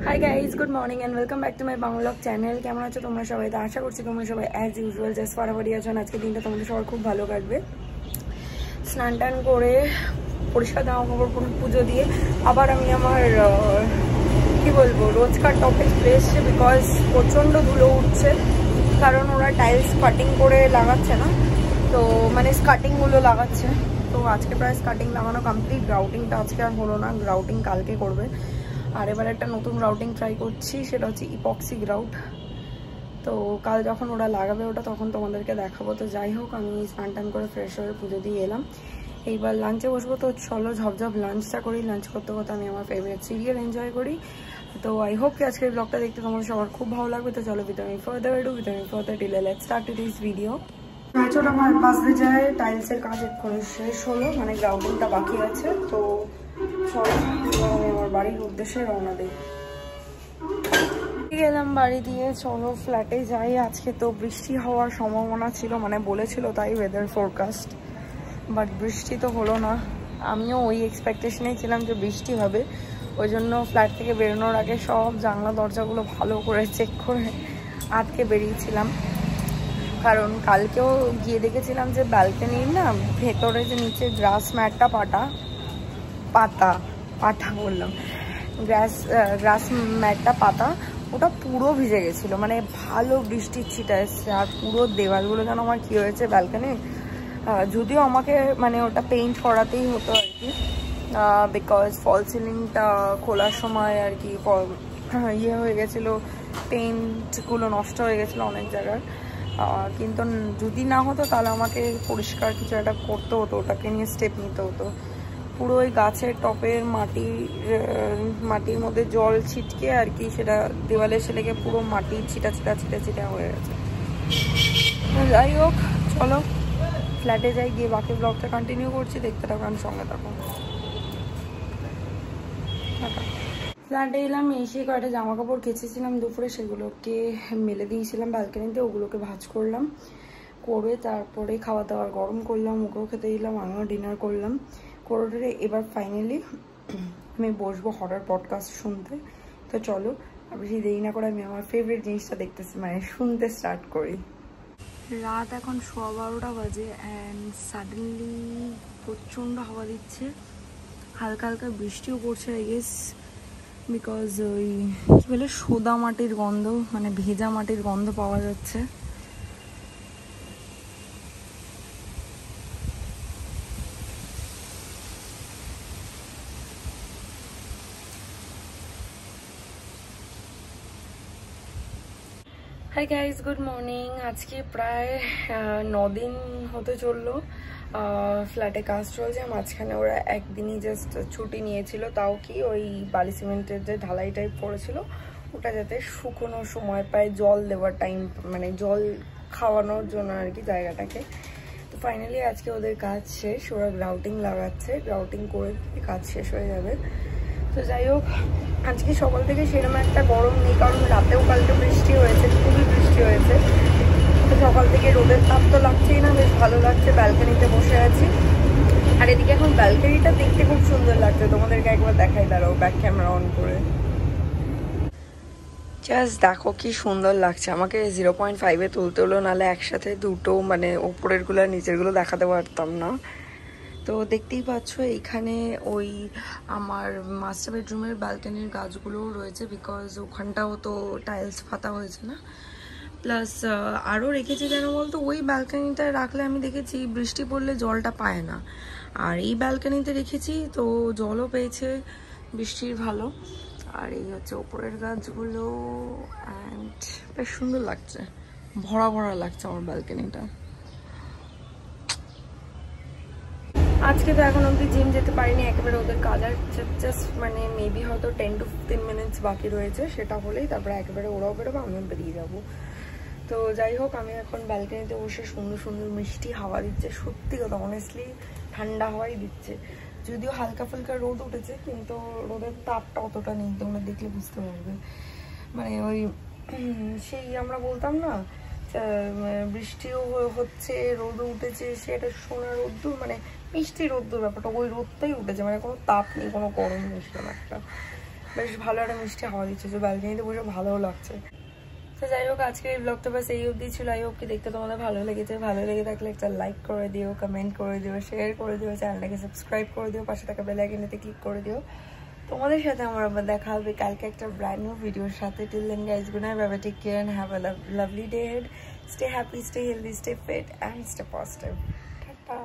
Hi guys, good morning and welcome back to my Bangla channel. কেমন আছো তোমরা সবাই? তো আশা করছি তোমরা সবাই অ্যাজ ইউজুয়াল জাস্ট ফারাফারি আছো। আজকে দিনটা তোমাদের সবার খুব ভালো কাটবে। স্নান টান করে পরিষ্কার জামা কাপড় পুজো দিয়ে আবার আমি আমার কি বলবো রোজকার টপে চলে এসছে, বিকজ প্রচণ্ড ধুলো উঠছে। কারণ ওরা টাইলস কাটিং করে লাগাচ্ছে না, তো মানে স্কার্টিংগুলো লাগাচ্ছে। তো আজকে প্রায় স্কার্টিং লাগানো কমপ্লিট। গ্রাউটিংটা আজকে আর হলো না, গ্রাউটিং কালকে করবে। আর এবার একটা নতুন গ্রাউটিং ট্রাই করছি, সেটা হচ্ছে ইপক্সি গ্রাউট। তো কাল যখন ওরা লাগাবে ওটা তখন তোমাদেরকে দেখাবো। তো যাই হোক, আমি স্নান টান করে ফ্রেশ হয়ে পুজো দিয়ে এলাম। এইবার লাঞ্চে বসবো। তো চলো ঝপঝপ লাঞ্চটা করি। লাঞ্চ করতে করতে আমি আমার ফেভারিট সিরিয়াল এনজয় করি। তো আই হোপ কি আজকের ব্লগটা দেখতে তোমাদের সবার খুব ভালো লাগবে। তো চলো without further delay let's start this video. ছোটো আমার বাজতে যায়, টাইলসের কাজ করে শেষ হলো, মানে গ্রাউন্ডিংটা বাকি আছে। তো চলো আমি আমার বাড়ির উদ্দেশ্যে রওনা দিই। গেলাম বাড়ি দিয়ে, চলো ফ্ল্যাটে যাই। আজকে তো বৃষ্টি হওয়ার সম্ভাবনা ছিল, মানে বলেছিল তাই ওয়েদার ফোরকাস্ট, বাট বৃষ্টি তো হলো না। আমিও ওই এক্সপেকটেশনেই ছিলাম যে বৃষ্টি হবে, ওই জন্য ফ্ল্যাট থেকে বেরোনোর আগে সব জানলা দরজাগুলো ভালো করে চেক করে আটকে বেরিয়েছিলাম। কারণ কালকেও গিয়ে দেখেছিলাম যে ব্যালকনির না ভেতরে যে নিচে গ্রাস ম্যাটটা পাতা বললাম, গ্রাস ম্যাটটা পাতা, ওটা পুরো ভিজে গেছিলো। মানে ভালো বৃষ্টির ছিটা এসছে, আর পুরো দেওয়ালগুলো যেন আমার কী হয়েছে ব্যালকনি। যদিও আমাকে মানে ওটা পেইন্ট করাতেই হতো আর কি, বিকজ ফল সিলিংটা খোলার সময় আর কি ইয়ে হয়ে গেছিলো, পেইন্টগুলো নষ্ট হয়ে গেছিলো অনেক জায়গার। কিন্তু যদি না হতো তাহলে আমাকে পরিষ্কার কিছু একটা করতে হতো, ওটাকে নিয়ে স্টেপ নিতে হতো। পুরো ওই গাছের টপের মাটির মধ্যে জল ছিটকে আর কি, সেটা দেওয়ালে এসে লেগে পুরো মাটির ছিটা হয়ে গেছে। যাই হোক, চলো ফ্ল্যাটে যাই, গিয়ে বাকি ব্লগটা কন্টিনিউ করছি। দেখতে থাকো, আমি সঙ্গে থাকো। ফ্ল্যাটে এলাম, এসে কয়েকটা জামা কাপড় কেচেছিলাম দুপুরে, সেগুলোকে মেলে দিয়েছিলাম ব্যালকনিতে, ওগুলোকে ভাঁজ করলাম। করে তারপরে খাওয়া দাওয়ার গরম করলাম, ওকেও খেতে দিলাম, আমিও ডিনার করলাম। করে এবার ফাইনালি আমি বসবো হরর পডকাস্ট শুনতে। তো চলো আর বেশি দেরি না করে আমি আমার ফেভারিট জিনিসটা দেখতেছি, মানে শুনতে স্টার্ট করি। রাত এখন 12:15 বাজে অ্যান্ড সাডেনলি প্রচণ্ড হাওয়া দিচ্ছে, হালকা হালকা বৃষ্টিও পড়ছে আই গেস, বিকজ ওই কী বলে সোদা মাটির গন্ধ, মানে ভেজা মাটির গন্ধ পাওয়া যাচ্ছে। Hi guys, good morning. আজকে প্রায় 9 দিন হতে চললো ফ্ল্যাটে কাজ চলছে। মাঝখানে ওরা একদিনই জাস্ট ছুটি নিয়েছিল, তাও কি ওই বালি সিমেন্টের যে ঢালাই টাইপ পড়েছিল ওটা যাতে শুকোনোর সময় পায়, জল দেওয়ার টাইম, মানে জল খাওয়ানোর জন্য আর কি জায়গাটাকে। তো ফাইনালি আজকে ওদের কাজ শেষ, ওরা গ্রাউটিং লাগাচ্ছে, গ্রাউটিং করে কাজ শেষ হয়ে যাবে। তো যাই হোক, আজকে সকাল থেকে সেরকম একটা গরম নেই, কারণ রাতেও কালকে বৃষ্টি হয়েছে, খুবই বৃষ্টি হয়েছে। তো সকাল থেকে রোদের তাপ তো লাগছেই না, বেশ ভালো লাগছে। ব্যালকনিতে বসে আছি, আর এদিকে এখন ব্যালকনিটা দেখতে খুব সুন্দর লাগছে। তোমাদেরকে একবার দেখাই, দাঁড়াও ব্যাক ক্যামেরা অন করে। জাস্ট দেখো কি সুন্দর লাগছে। আমাকে 0.5-এ তুলতে হলো, নাহলে একসাথে দুটো মানে ওপরেরগুলো আর নিচেরগুলো দেখাতে পারতাম না। তো দেখতেই পাচ্ছ এইখানে ওই আমার মাস্টার বেডরুমের ব্যালকনির গাছগুলোও রয়েছে, বিকজ ওখানটাও তো টাইলস পাতা হয়েছে না। প্লাস আরও রেখেছি কেন বলতো, ওই ব্যালকনিটায় রাখলে আমি দেখেছি বৃষ্টি পড়লে জলটা পায় না, আর এই ব্যালকনিতে রেখেছি তো জলও পেয়েছে বৃষ্টির ভালো। আর এই হচ্ছে ওপরের গাছগুলো, অ্যান্ড বেশ সুন্দর লাগছে, ভরা ভরা লাগছে আমার ব্যালকনিটা। আজকে তো এখন অবধি জিম যেতে পারিনি একেবারে, ওদের কাজ আর জাস্ট মানে মেবি হয়তো 10 to 15 মিনিটস বাকি রয়েছে, সেটা হলেই তারপরে একেবারে ওরাও বেরোবো, আমিও বেরিয়ে যাবো। তো যাই হোক, আমি এখন ব্যালকনিতে বসে সুন্দর সুন্দর মিষ্টি হাওয়া দিচ্ছে, সত্যি কথা অনেস্টলি ঠান্ডা হাওয়াই দিচ্ছে। যদিও হালকা ফুলকা রোদ উঠেছে, কিন্তু রোদের তাপটা অতটা নেই, তোমরা দেখলে বুঝতে পারবে। মানে ওই সেই আমরা বলতাম না বৃষ্টিও হচ্ছে, রোদও উঠেছে, সেটা সোনা রোদ্দুর, মানে মিষ্টি রোদ্দুর ব্যাপারটা, ওই রোদটাই উঠেছে, মানে কোনো তাপ নেই, কোনো গরম নেই, সেরকম একটা। বেশ ভালো একটা মিষ্টি হাওয়া দিচ্ছে, যে ব্যালকনিতে বসে ভালোও লাগছে। তো যাই হোক, আজকের এই ব্লগটা বাস এই অবধি ছিল। আই হোপ কি দেখতে তোমাদের ভালো লেগেছে। ভালো লেগে থাকলে একটা লাইক করে দিও, কমেন্ট করে দিও, শেয়ার করে দিও, চ্যানেলটাকে সাবস্ক্রাইব করে দিও, পাশে থাকা বেল আইকনেতে ক্লিক করে দিও। তোমাদের সাথে আমার আবার দেখা হবে কালকে একটা ব্র্যান্ড নিউ ভিডিওর সাথে। Till then guys, good night, bye bye, take care and have a lovely day ahead. Stay happy, stay healthy, stay fit and stay positive. Tata.